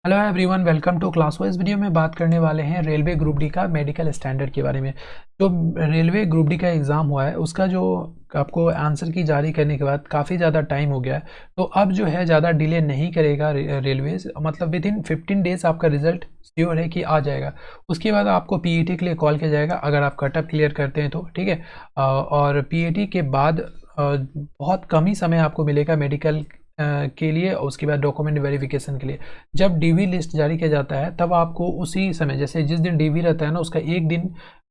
Hello everyone, welcome to class. इस video में बात करने वाले हैं रेलवे ग्रुप डी का मेडिकल स्टैंडर्ड के बारे में। जो रेलवे ग्रुप डी का एग्ज़ाम हुआ है उसका जो आपको आंसर की जारी करने के बाद काफ़ी ज़्यादा टाइम हो गया है, तो अब जो है ज़्यादा डिले नहीं करेगा रेलवेज। मतलब विद इन 15 डेज़ आपका रिजल्ट श्योर है कि आ जाएगा। उसके बाद आपको पीईटी के लिए कॉल किया जाएगा अगर आप कटअप क्लियर करते हैं तो, ठीक है। और पीईटी के बाद बहुत कम ही समय आपको मिलेगा मेडिकल के लिए, और उसके बाद डॉक्यूमेंट वेरिफिकेशन के लिए। जब डीवी लिस्ट जारी किया जाता है तब आपको उसी समय, जैसे जिस दिन डीवी रहता है ना, उसका एक दिन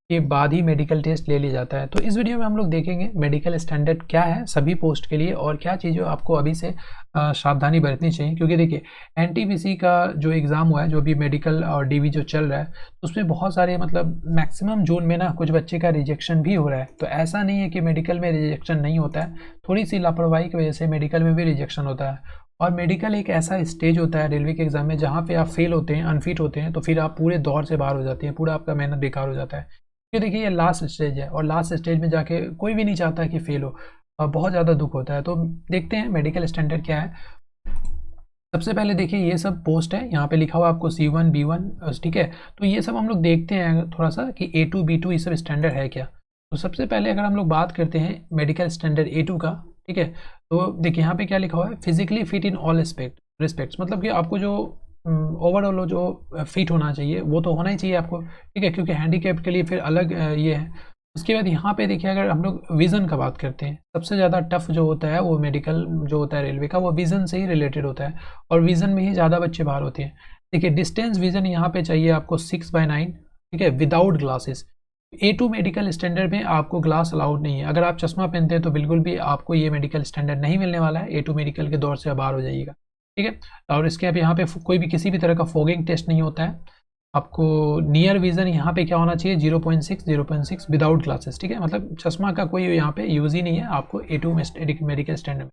के बाद ही मेडिकल टेस्ट ले लिया जाता है। तो इस वीडियो में हम लोग देखेंगे मेडिकल स्टैंडर्ड क्या है सभी पोस्ट के लिए और क्या चीज़ें आपको अभी से सावधानी बरतनी चाहिए। क्योंकि देखिए, एनटीपीसी का जो एग्ज़ाम हुआ है, जो भी मेडिकल और डीवी जो चल रहा है, उसमें बहुत सारे मतलब मैक्सिमम जोन में ना कुछ बच्चे का रिजेक्शन भी हो रहा है। तो ऐसा नहीं है कि मेडिकल में रिजेक्शन नहीं होता है, थोड़ी सी लापरवाही की वजह से मेडिकल में भी रिजेक्शन होता है। और मेडिकल एक ऐसा स्टेज होता है रेलवे के एग्ज़ाम में जहाँ पे आप फेल होते हैं, अनफिट होते हैं, तो फिर आप पूरे दौर से बाहर हो जाते हैं, पूरा आपका मेहनत बेकार हो जाता है। ये देखिए, ये लास्ट स्टेज है और लास्ट स्टेज में जाके कोई भी नहीं चाहता कि फेल हो, बहुत ज़्यादा दुख होता है। तो देखते हैं मेडिकल स्टैंडर्ड क्या है। सबसे पहले देखिए, ये सब पोस्ट है, यहाँ पे लिखा हुआ आपको C1 B1, ठीक है। तो ये सब हम लोग देखते हैं थोड़ा सा कि A2 B2 ये सब स्टैंडर्ड है क्या। तो सबसे पहले अगर हम लोग बात करते हैं मेडिकल स्टैंडर्ड A2 का, ठीक है। तो देखिए यहाँ पे क्या लिखा हुआ है, physically fit in all respects. मतलब कि आपको जो ओवरऑल जो फिट होना चाहिए वो तो होना ही चाहिए आपको, ठीक है, क्योंकि हैंडीकैप के लिए फिर अलग ये है। उसके बाद यहाँ पे देखिए, अगर हम लोग विज़न का बात करते हैं, सबसे ज़्यादा टफ जो होता है वो मेडिकल जो होता है रेलवे का, वो विज़न से ही रिलेटेड होता है और विज़न में ही ज़्यादा बच्चे बाहर होते हैं। देखिए, डिस्टेंस विज़न यहाँ पे चाहिए आपको 6/9, ठीक है, without glasses. A2 medical standard में आपको ग्लास अलाउड नहीं है। अगर आप चश्मा पहनते हैं तो बिल्कुल भी आपको ये मेडिकल स्टैंडर्ड नहीं मिलने वाला है। A2 मेडिकल के दौर से बाहर हो जाइएगा, ठीक है। और इसके अब यहाँ पे कोई भी किसी भी तरह का फॉगिंग टेस्ट नहीं होता है। आपको नियर विज़न यहाँ पे क्या होना चाहिए, 0.6 विदाउट ग्लासेस, ठीक है। मतलब चश्मा का कोई यहाँ पे यूज़ ही नहीं है आपको A2 मेडिकल स्टैंडर्ड में।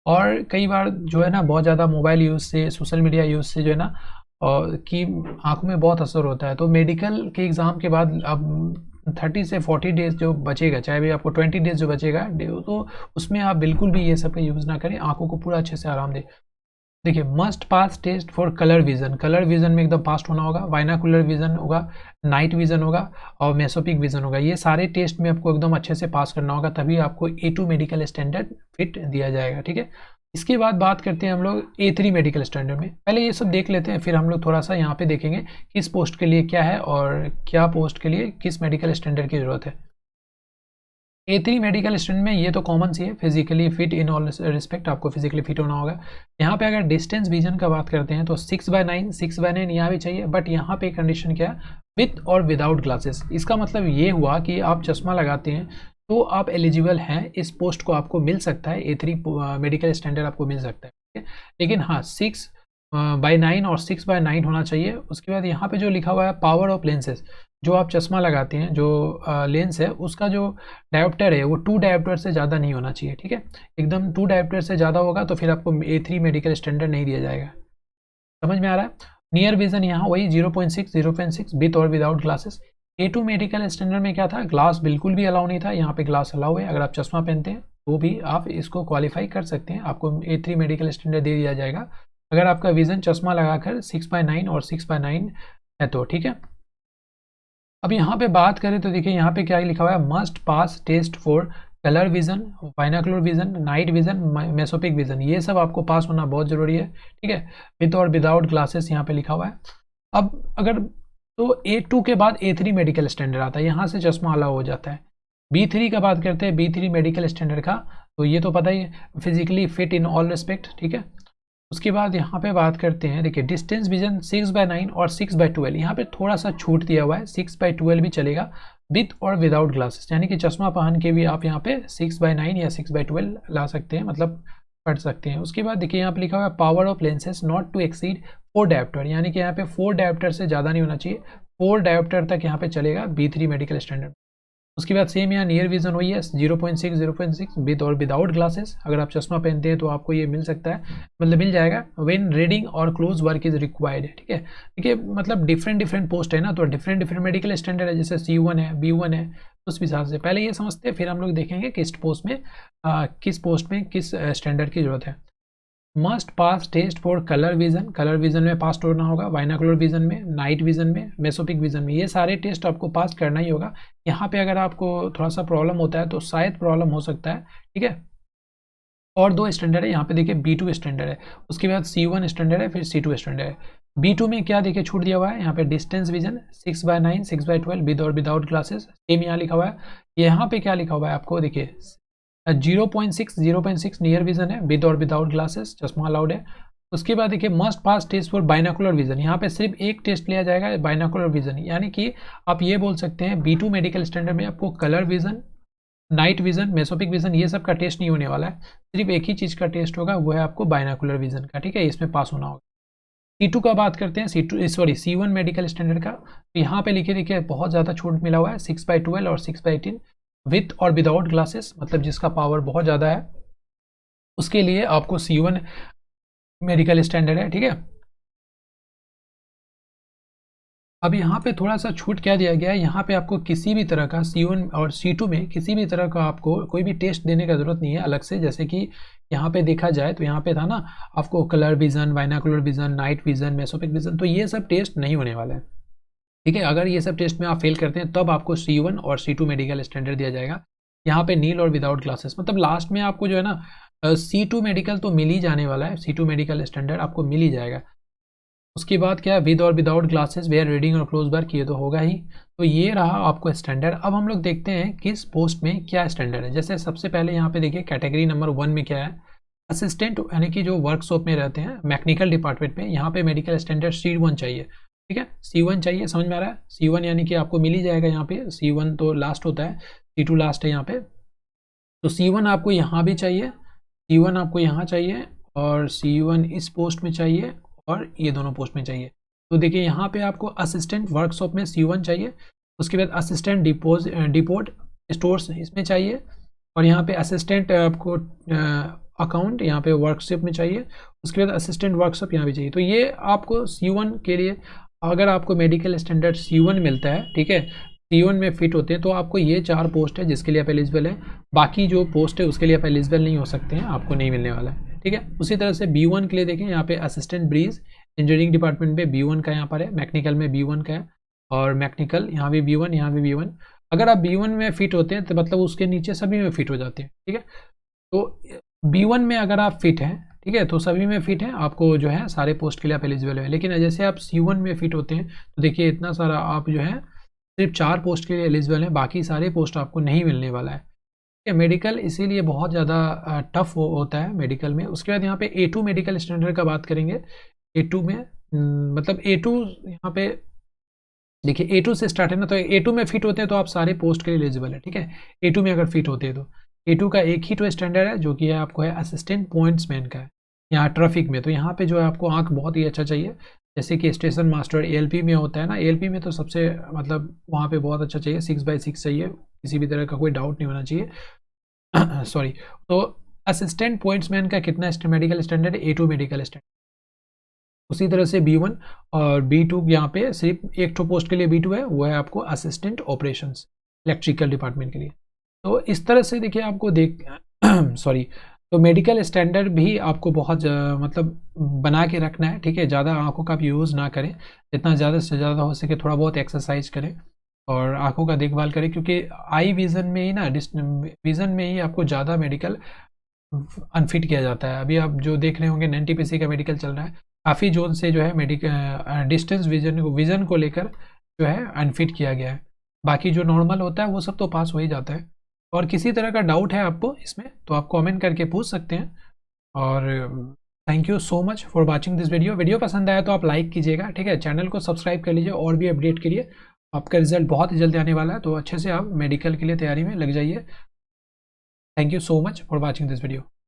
और कई बार जो है ना, बहुत ज़्यादा मोबाइल यूज़ से, सोशल मीडिया यूज़ से जो है ना, और की आँखों में बहुत असर होता है। तो मेडिकल के एग्ज़ाम के बाद अब 30 से 40 डेज़ जो बचेगा, चाहे भी आपको 20 डेज़ जो बचेगा, तो उसमें आप बिल्कुल भी ये सब का यूज़ ना करें, आँखों को पूरा अच्छे से आराम दें। देखिए, must pass test for colour vision. Colour vision में एकदम पास होना होगा, बाइनाकुलर विज़न होगा, नाइट विज़न होगा और मेसोपिक विज़न होगा। ये सारे टेस्ट में आपको एकदम अच्छे से पास करना होगा, तभी आपको A2 मेडिकल स्टैंडर्ड फिट दिया जाएगा, ठीक है। इसके बाद बात करते हैं हम लोग A3 मेडिकल स्टैंडर्ड में। पहले ये सब देख लेते हैं, फिर हम लोग थोड़ा सा यहाँ पे देखेंगे किस पोस्ट के लिए क्या है और क्या पोस्ट के लिए किस मेडिकल स्टैंडर्ड की ज़रूरत है। A3 मेडिकल स्टूडेंट में ये तो कॉमन सी है, physically fit in all respect, आपको फिजिकली फिट होना होगा। यहाँ पे अगर डिस्टेंस विजन का बात करते हैं तो 6/9 यहाँ भी चाहिए, बट यहाँ पे कंडीशन क्या है, विथ और विदाउट ग्लासेस। इसका मतलब ये हुआ कि आप चश्मा लगाते हैं तो आप एलिजिबल हैं, इस पोस्ट को आपको मिल सकता है, A3 मेडिकल स्टैंडर्ड आपको मिल सकता है, ठीक है। लेकिन हाँ, 6/9 और 6/9 होना चाहिए। उसके बाद यहाँ पे जो लिखा हुआ है पावर ऑफ लेंसेज, जो आप चश्मा लगाते हैं, जो लेंस है उसका जो डायोप्टर है वो 2 डायोप्टर से ज़्यादा नहीं होना चाहिए, ठीक है। एकदम 2 डायोप्टर से ज़्यादा होगा तो फिर आपको A3 मेडिकल स्टैंडर्ड नहीं दिया जाएगा। समझ में आ रहा है। नियर विजन यहाँ वही 0.6 विथ और without glasses. A2 medical standard में क्या था, ग्लास बिल्कुल भी अलाउ नहीं था, यहाँ पे ग्लास अलाउ है। अगर आप चश्मा पहनते हैं तो भी आप इसको क्वालिफाई कर सकते हैं, आपको A3 मेडिकल स्टैंडर्ड दे दिया जाएगा अगर आपका विजन चश्मा लगाकर 6/9 और 6/9 है तो, ठीक है। अब यहाँ पे बात करें तो देखिए, यहाँ पे क्या लिखा हुआ है, must pass test for colour vision, binocular vision, night vision, mesopic vision. ये सब आपको पास होना बहुत ज़रूरी है, ठीक है, विद और विदाउट ग्लासेस यहाँ पे लिखा हुआ है। अब अगर तो A2 के बाद A3 मेडिकल स्टैंडर्ड आता है, यहाँ से चश्मा अलाउ हो जाता है। B3 का बात करते हैं, B3 मेडिकल स्टैंडर्ड का, तो ये तो पता ही है, physically fit in all respect, ठीक है। उसके बाद यहाँ पे बात करते हैं, देखिए डिस्टेंस विजन 6/9 और 6/12, यहाँ पे थोड़ा सा छूट दिया हुआ है, 6/12 भी चलेगा विद और विदाउट ग्लासेस, यानी कि चश्मा पहन के भी आप यहाँ पे 6/9 या 6/12 ला सकते हैं, मतलब पढ़ सकते हैं। उसके बाद देखिए, यहाँ पे लिखा हुआ है power of lenses not to exceed 4 dioptre, यानी कि यहाँ पे 4 डायोप्टर से ज़्यादा नहीं होना चाहिए, 4 डायोप्टर तक यहाँ पे चलेगा B3 मेडिकल स्टैंडर्ड। उसके बाद सेम यहाँ नियर विजन वही है, 0.6 विद और विदाउट ग्लासेस। अगर आप चश्मा पहनते हैं तो आपको ये मिल सकता है, मतलब मिल जाएगा। व्हेन रीडिंग और क्लोज वर्क इज रिक्वायर्ड, ठीक है। देखिए, मतलब डिफरेंट पोस्ट है ना, तो डिफरेंट मेडिकल स्टैंडर्ड है, जैसे C1 है, B1 है, उस हिसाब से पहले ये समझते हैं, फिर हम लोग देखेंगे किस पोस्ट में किस स्टैंडर्ड की जरूरत है। Must pass test for colour vision, colour vision में पास होना होगा, बाइनोकुलर विजन में, नाइट विजन में, मेसोपिक विजन में, ये सारे टेस्ट आपको पास करना ही होगा। यहाँ पे अगर आपको थोड़ा सा प्रॉब्लम होता है तो शायद प्रॉब्लम हो सकता है, ठीक है। और 2 स्टैंडर्ड है यहाँ पे देखिए, B2 स्टैंडर्ड है, उसके बाद C1 स्टैंडर्ड है, फिर C2 स्टैंडर्ड है। B2 में क्या देखिए छूट दिया हुआ है, यहाँ पे डिस्टेंस विजन 6/9, 6/12 विद और विदाउट ग्लासेस, सेम यहाँ लिखा हुआ है। यहाँ पे क्या लिखा हुआ है आपको देखिए 0.6 नियर विजन है, विद और विदाउट ग्लासेस, चश्मा अलाउड है। उसके बाद देखिए must pass test for binocular vision, यहाँ पे सिर्फ एक टेस्ट लिया जाएगा बाइनोकुलर विजन, यानी कि आप ये बोल सकते हैं B2 मेडिकल स्टैंडर्ड में आपको colour vision, night vision, mesopic vision ये सब का टेस्ट नहीं होने वाला है, सिर्फ एक ही चीज़ का टेस्ट होगा, वो है आपको बाइनोकुलर विजन का, ठीक है, इसमें पास होना होगा। C2 का बात करते हैं, C1 मेडिकल स्टैंडर्ड का, तो यहाँ पे लिखे देखिए बहुत ज़्यादा छूट मिला हुआ है, 6/12 और 6/18 विथ और विदाउट ग्लासेस, मतलब जिसका पावर बहुत ज़्यादा है उसके लिए आपको C1 मेडिकल स्टैंडर्ड है, ठीक है। अब यहाँ पे थोड़ा सा छूट क्या दिया गया है, यहाँ पे आपको किसी भी तरह का C1 और C2 में किसी भी तरह का आपको कोई भी टेस्ट देने का ज़रूरत नहीं है अलग से, जैसे कि यहाँ पे देखा जाए तो यहाँ पे था ना आपको colour vision, binocular vision, night vision, mesopic vision, तो ये सब टेस्ट नहीं होने वाला है, ठीक है। अगर ये सब टेस्ट में आप फेल करते हैं तब आपको C1 और C2 मेडिकल स्टैंडर्ड दिया जाएगा, यहाँ पे नील और विदाउट ग्लासेस, मतलब लास्ट में आपको जो है ना C2 मेडिकल तो मिल ही जाने वाला है, C2 मेडिकल स्टैंडर्ड आपको मिल ही जाएगा। उसके बाद क्या है, विद और विदाउट ग्लासेस, वेयर रीडिंग और क्लोज वर्क, ये तो होगा ही। तो ये रहा आपको स्टैंडर्ड। अब हम लोग देखते हैं किस पोस्ट में क्या स्टैंडर्ड है। जैसे सबसे पहले यहाँ पे देखिए कैटेगरी नंबर 1 में क्या है, असिस्टेंट, यानी कि जो वर्कशॉप में रहते हैं मैकेनिकल डिपार्टमेंट में, यहाँ पे मेडिकल स्टैंडर्ड C1 चाहिए, ठीक है, C1 चाहिए, समझ में आ रहा है। C1 यानी कि आपको मिल ही जाएगा, यहाँ पे C1 तो लास्ट होता है, C2 लास्ट है यहाँ पे, तो C1 आपको यहाँ भी चाहिए, C1 आपको यहाँ चाहिए, और C1 इस पोस्ट में चाहिए, और ये दोनों पोस्ट में चाहिए। तो देखिए यहाँ पे आपको असिस्टेंट वर्कशॉप में C1 चाहिए, उसके बाद असिस्टेंट डिपोट स्टोर्स इसमें चाहिए, और यहाँ पे असिस्टेंट आपको अकाउंट यहाँ पे वर्कशॉप में चाहिए, उसके बाद असिस्टेंट वर्कशॉप यहाँ भी चाहिए। तो ये आपको C1 के लिए अगर आपको मेडिकल स्टैंडर्ड C1 मिलता है, ठीक है, C1 में फिट होते हैं, तो आपको ये 4 पोस्ट है जिसके लिए आप एलिजिबल है, बाकी जो पोस्ट है उसके लिए आप एलिजिबल नहीं हो सकते हैं, आपको नहीं मिलने वाला है, ठीक है। उसी तरह से B1 के लिए देखें, यहाँ पे असिस्टेंट ब्रीज इंजीनियरिंग डिपार्टमेंट में B1 का यहाँ पर है, मैकेनिकल में B1 का है, और मैकेनिकल यहाँ भी B1, यहाँ भी B1। अगर आप B1 में फिट होते हैं तो मतलब उसके नीचे सभी में फिट हो जाते हैं, ठीक है। तो B1 में अगर आप फिट हैं, ठीक है, तो सभी में फिट हैं, आपको जो है सारे पोस्ट के लिए आप एलिजिबल है। लेकिन जैसे आप C1 में फिट होते हैं तो देखिए इतना सारा आप जो है सिर्फ 4 पोस्ट के लिए एलिजिबल हैं, बाकी सारे पोस्ट आपको नहीं मिलने वाला है, ठीक है। मेडिकल इसीलिए बहुत ज़्यादा टफ होता है मेडिकल में। उसके बाद यहाँ पे A2 मेडिकल स्टैंडर्ड का बात करेंगे। A2 में मतलब A2 यहाँ पे देखिए A2 से स्टार्ट है ना, तो A2 में फिट होते हैं तो आप सारे पोस्ट के लिए एलिजिबल है, ठीक है। A2 में अगर फिट होते हैं तो A2 का एक ही तो स्टैंडर्ड है जो कि है आपको है असिस्टेंट पॉइंट्समैन का है, यहाँ ट्रैफिक में। तो यहाँ पे जो है आपको आंख बहुत ही अच्छा चाहिए, जैसे कि स्टेशन मास्टर ALP में होता है ना, ALP में तो सबसे मतलब वहाँ पे बहुत अच्छा चाहिए, 6/6 चाहिए, किसी भी तरह का कोई डाउट नहीं होना चाहिए सॉरी। तो असिस्टेंट पॉइंट्समैन का कितना मेडिकल स्टैंडर्ड है, A2 मेडिकल स्टैंडर्ड। उसी तरह से B1 और B2 यहाँ पे सिर्फ एक तो पोस्ट के लिए B2 है, वो है आपको असिस्टेंट ऑपरेशंस इलेक्ट्रिकल डिपार्टमेंट के लिए। तो इस तरह से देखिए आपको देख सॉरी, तो मेडिकल स्टैंडर्ड भी आपको बहुत मतलब बना के रखना है, ठीक है। ज़्यादा आंखों का भी यूज़ ना करें, जितना ज़्यादा से ज़्यादा हो सके थोड़ा बहुत एक्सरसाइज करें और आंखों का देखभाल करें, क्योंकि आई विज़न में ही ना विज़न में ही आपको ज़्यादा मेडिकल अनफिट किया जाता है। अभी आप जो देख रहे होंगे NTPC का मेडिकल चल रहा है, काफ़ी जोन से जो है मेडिकल डिस्टेंस विज़न को लेकर जो है अनफिट किया गया है। बाकी जो नॉर्मल होता है वो सब तो पास हो ही जाता है। और किसी तरह का डाउट है आपको इसमें तो आप कमेंट करके पूछ सकते हैं। और thank you so much for watching this video. Video पसंद आया तो आप लाइक कीजिएगा, ठीक है। चैनल को सब्सक्राइब कर लीजिए और भी अपडेट के लिए। आपका रिजल्ट बहुत ही जल्दी आने वाला है, तो अच्छे से आप मेडिकल के लिए तैयारी में लग जाइए। Thank you so much for watching this video.